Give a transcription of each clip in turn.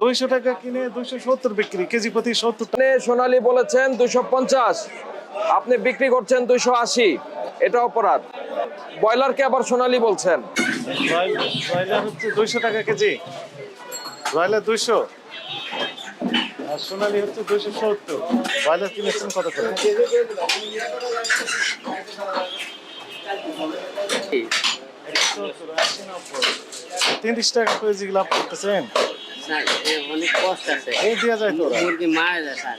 200 টাকা কিনে 270 বিক্রি, কেজি প্রতি 70 টাকা। সোনালী বলেছেন 250, আপনি বিক্রি করছেন 280, এটা অপরাধ। ব্রয়লারকে আবার সোনালী বলছেন। ব্রয়লার হচ্ছে 200 টাকা কেজি, ব্রয়লার 200 আর সোনালী হচ্ছে 270। ব্রয়লার কিনেছেন কত করে? 30 টাকা কেজি লাভ করতেছেন। অনেক কষ্ট আছে, এই দেওয়া যায় তো, মুরগি মারা যায় স্যার,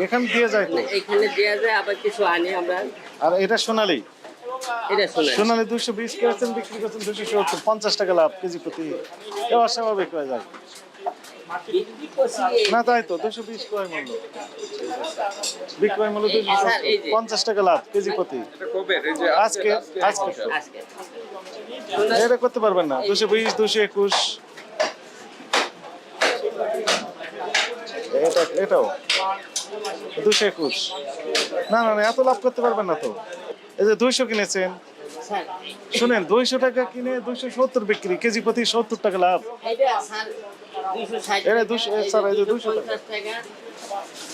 এখানে দিয়ে যায় তো। এখানে দেওয়া যায়, আবার কিছু আনি আমরা। আর এটা সোনালী, এটা শুনে সোনালী 220 কিনেছেন, বিক্রি করছেন 270, 50 টাকা লাভ কেজি প্রতি। এ অস্বাভাবিক হয়ে যায় না, তাই তো 220 ক্রয় মূল্য, বিক্রয় মূল্য 250 টাকা লাভ কেজি প্রতি। আজকে আজকে এটা করতে পারবেন না, 220 221। এটাও 221। না না না, এত লাভ করতে পারবেন না তো। এই যে 200 কিনেছেন, শুনেন, 200 টাকা কিনে 270 বিক্রি, কেজি প্রতি 70 টাকা লাভ। এটা 200 স্যার, এই যে 200 টাকা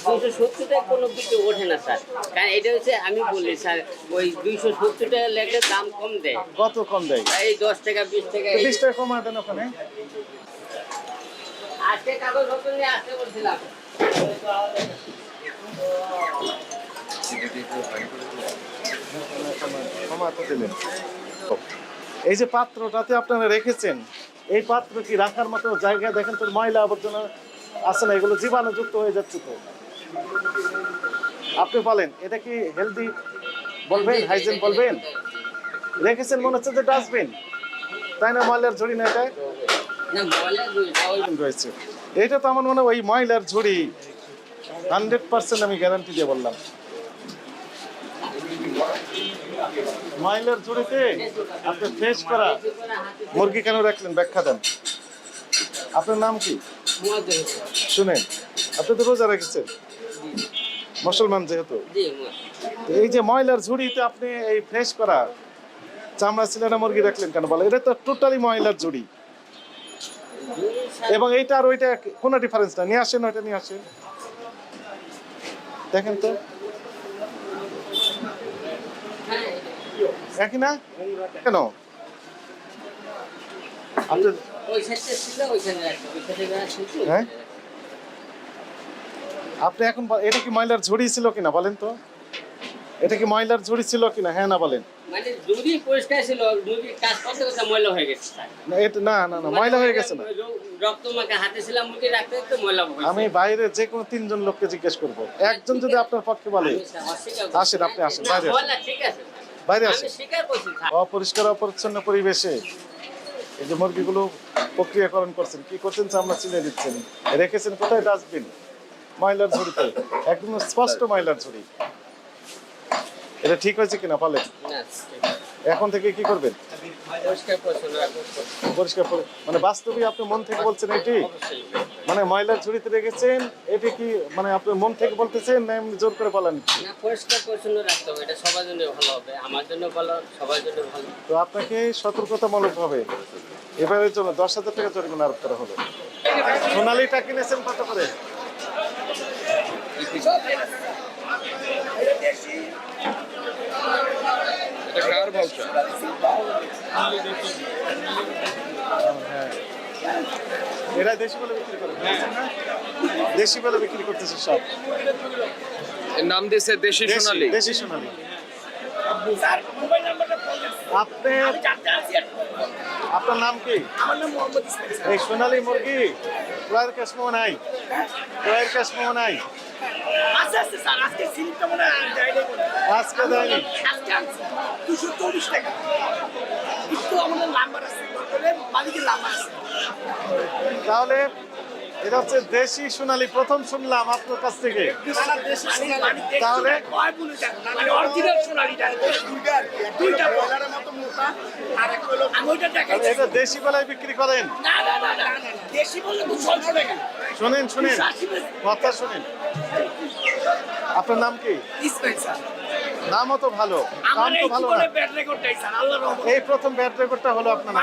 270 টাকা কোনো কিছু ওঠে না স্যার, কারণ এটা হচ্ছে আমি বলি স্যার, ওই 270 টাকা লেগে দাম কম দেয়। কত কম দেয়? এই 10 টাকা 20 টাকা, 20 টাকা কমা দেন ওখানে। আজকে কাগজপত্র নিয়ে আসতে বলছিলাম। এই যে পাত্রটাতে আপনারা রেখেছেন, এই পাত্র কি রাখার মতো জায়গা? দেখেন তো, ময়লা আবর্জনা আছে না, এগুলো জীবাণুযুক্ত হয়ে যাচ্ছে তো। আপনি বলেন, এটা কি হেলদি বলবেন, হাইজিন বলবেন? রেখেছেন মনে হচ্ছে যে ডাস্টবিন, তাই না? ময়লার ঝুড়ি না এটা? না, ময়লা রয়েছে এটা তো আমার মনে হয় ওই ময়লার ঝুড়ি, 100% আমি গ্যারান্টি দিয়ে বললাম। ময়লার ঝুড়িতে আপনি ফ্রেশ করা মুরগি কেন রাখলেন, ব্যাখ্যা দেন। আপনার নাম কি? শুনেন, আপনি তো রোজা রেখেছেন, মুসলমান যেহেতু, তো এই যে ময়লার ঝুড়িতে আপনি এই ফ্রেশ করা চামড়া ছিলেনা মুরগি রাখলেন কেন বলে? এটা তো টোটালি ময়লার ঝুড়ি, এবং এইটা আর ওইটা কোনো ডিফারেন্স না। নিয়ে আসেন, ওইটা নিয়ে আসেন, দেখেন তো একই না কেন? আপনার হ্যাঁ, আপনি এখন এটা কি ময়লার ঝুড়ি ছিল কিনা বলেন তো? এটা কি ময়লার ঝুড়ি ছিল কিনা, হ্যাঁ না বলেন? মানে ঝুড়ি পরিষ্কার ছিল, মুরগি কাজ করতে করতে ময়লা হয়ে গেছে। না এটা না না না, ময়লা হয়ে গেছে না। রক্ত মাখা হাতে ছিলাম, মুরগি রাখতে রাখতে ময়লা হয়ে গেছে। আমি বাইরে যে কোনো 3 জন লোককে জিজ্ঞেস করব, একজন যদি আপনার পক্ষে বলে, আসেন, আপনি আসেন, বাইরে আসেন, ময়লা ঠিক আছে, বাইরে আমি আসেন। স্বীকার করছি। অপরিষ্কার অপরিচ্ছন্ন পরিবেশে এই যে মুরগিগুলো প্রক্রিয়াকরণ করছেন, কি করছেন, চামড়া ছিঁড়ে দিচ্ছেন, রেখেছেন কোথায়? ডাস্টবিন, ময়লার ঝুড়িতে, একদম স্পষ্ট ময়লার ঝুড়ি। এটা ঠিক হয়েছে কিনা বলেন? এখন থেকে কি করবেন? পরিষ্কার মানে বাস্তবে আপনি মন থেকে বলছেন এটি, মানে ময়লার ঝুড়িতে রেখেছেন, এটি কি মানে আপনি মন থেকে বলতেছেন না এমনি জোর করে বলেন? না, পরিষ্কার পরিচ্ছন্ন রাখতে হবে, এটা সবার জন্য ভালো হবে, আমার জন্য ভালো, সবার জন্য ভালো। তো আপনাকে সতর্কতামূলক হবে এবারের জন্য 10,000 টাকা জরিমানা আরোপ করা হলো। সোনালীটা কিনেছেন কত করে? এরা দেশি বলে বিক্রি করে, দেশি বলে বিক্রি করতেছে সব। এর নাম দিয়েছে দেশি সোনালী। দেশি সোনালী। আপনার নাম কি? এই সোনালী মুরগি ক্রয়ের কাজ মনে নাই, ক্রয়ের কাজ মনে নাই, আজকে দেয়নি। তাহলে এটা হচ্ছে দেশি সোনালী, প্রথম শুনলাম আপনার কাছ থেকে। তাহলে এটা দেশি বেলায় বিক্রি করেন? শোনেন শোনেন, কথা শোনেন, আপনার নাম কি? নামও তো ভালো, নাম তো ভালো না। এই প্রথম ব্যাড রেকর্ডটা হলো আপনার নাম।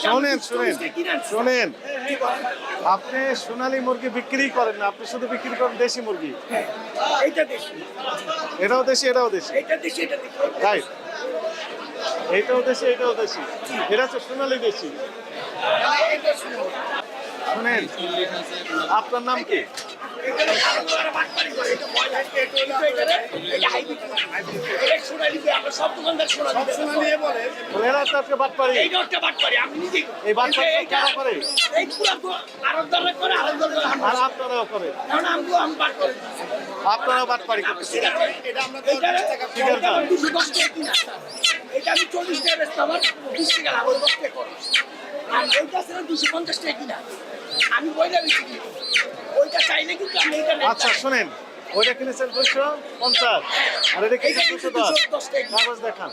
শোনেন শোনেন শোনেন, আপনি সোনালী মুরগি বিক্রি করেন না, আপনি শুধু বিক্রি করেন দেশি মুরগি। এইটা দেশি, এটাও দেশি, এটাও দেশি, এইটা দেশি, এটা দেশি। রাইট? এইটাও দেশি, এটাও দেশি, এটা হচ্ছে সোনালী দেশি। এইটা শুনো। শুনেন, আপনার নাম কি? এটা আলাদা বাটপারি করে, এটা ময়লা, এটা হাইব্রিড। এটা সোনালী দিয়ে আমরা সব দোকানদার সোনালী দিয়ে বলে। এরা তো একটা বাটপারি। এইটা একটা বাটপারি, আমি নিজেই করি। এই বাটপারি কারা করে? এই পুরা আরবদাররা করে, আরবদার করে আমরা। আর আপনারাও করে? কারণ আমি বাটপারি। আপনারাও বাটপারি করতেছেন। এটা আমরা 40 টাকা এটা 210 টাকা কিনা। এটা আমি 40 টাকা বেচতাম, আমার 20 টাকা লাভ হলো, 10 টাকা করে। আর এইটা ছিল 250 টাকা কিনা। আমি বইলা বেশি কিনি। ওইটা চাইলে কিন্তু আমি এইটা নেই। আচ্ছা শুনেন, ওইটা কিনেছেন 250 আর এটা কিনেছেন 210। কাগজ দেখান।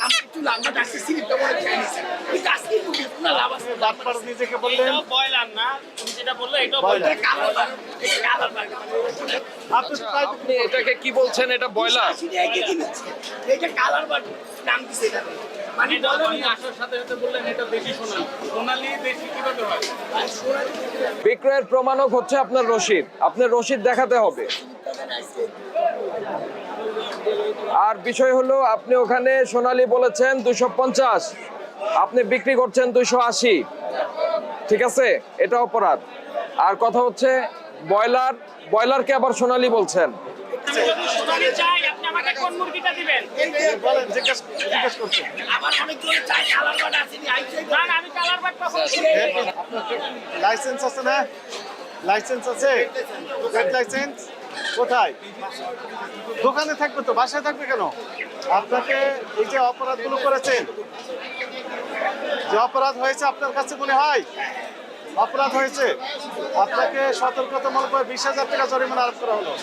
আমি একটু লাম্বা ডাকতে স্লিপটা বলে চাইনিস। কিন্তু আজকে কিন্তু কোনো লাভ আছে। বাটপার নিজেকে বললেন বয়লার না, তুমি যেটা বললে এটাও বয়লার। কালার বার। এটা কালার বার। আপনি তো তাই আপনি এটাকে কি বলছেন? এটা ব্রয়লার। আসলে এইটা কিনেছে। এটা কালার বার নাম দিছে এটা। মানে বয়লার আসার সাথে সাথে বললেন এটা দেশি সোনালী। সোনালী দেশি কিভাবে হয়? বিক্রয়ের প্রমাণক হচ্ছে আপনার রসিদ। আপনার রসিদ দেখাতে হবে। আর বিষয় হলো, আপনি ওখানে সোনালী বলেছেন 250, আপনি বিক্রি করছেন 280। ঠিক আছে, এটা অপরাধ। আর কথা হচ্ছে ব্রয়লারকে আবার সোনালী বলছেন। সোনালি চাই, আপনি আমাকে কোন মুরগিটা দিবেন? বলেন, জিজ্ঞেস করছেন। আমার অনেক জন চাই, কালার বার আছে নি, আইছে। না আমি কালার বার কখন আপনার লাইসেন্স আছে না? লাইসেন্স আছে? ট্রেড লাইসেন্স কোথায়? দোকানে থাকবে তো, বাসায় থাকবে কেন? আপনাকে এই যে অপরাধগুলো করেছেন, যে অপরাধ হয়েছে আপনার কাছে মনে হয় অপরাধ হয়েছে, আপনাকে সতর্কতামূলক 20,000 টাকা জরিমানা আরোপ করা হলো।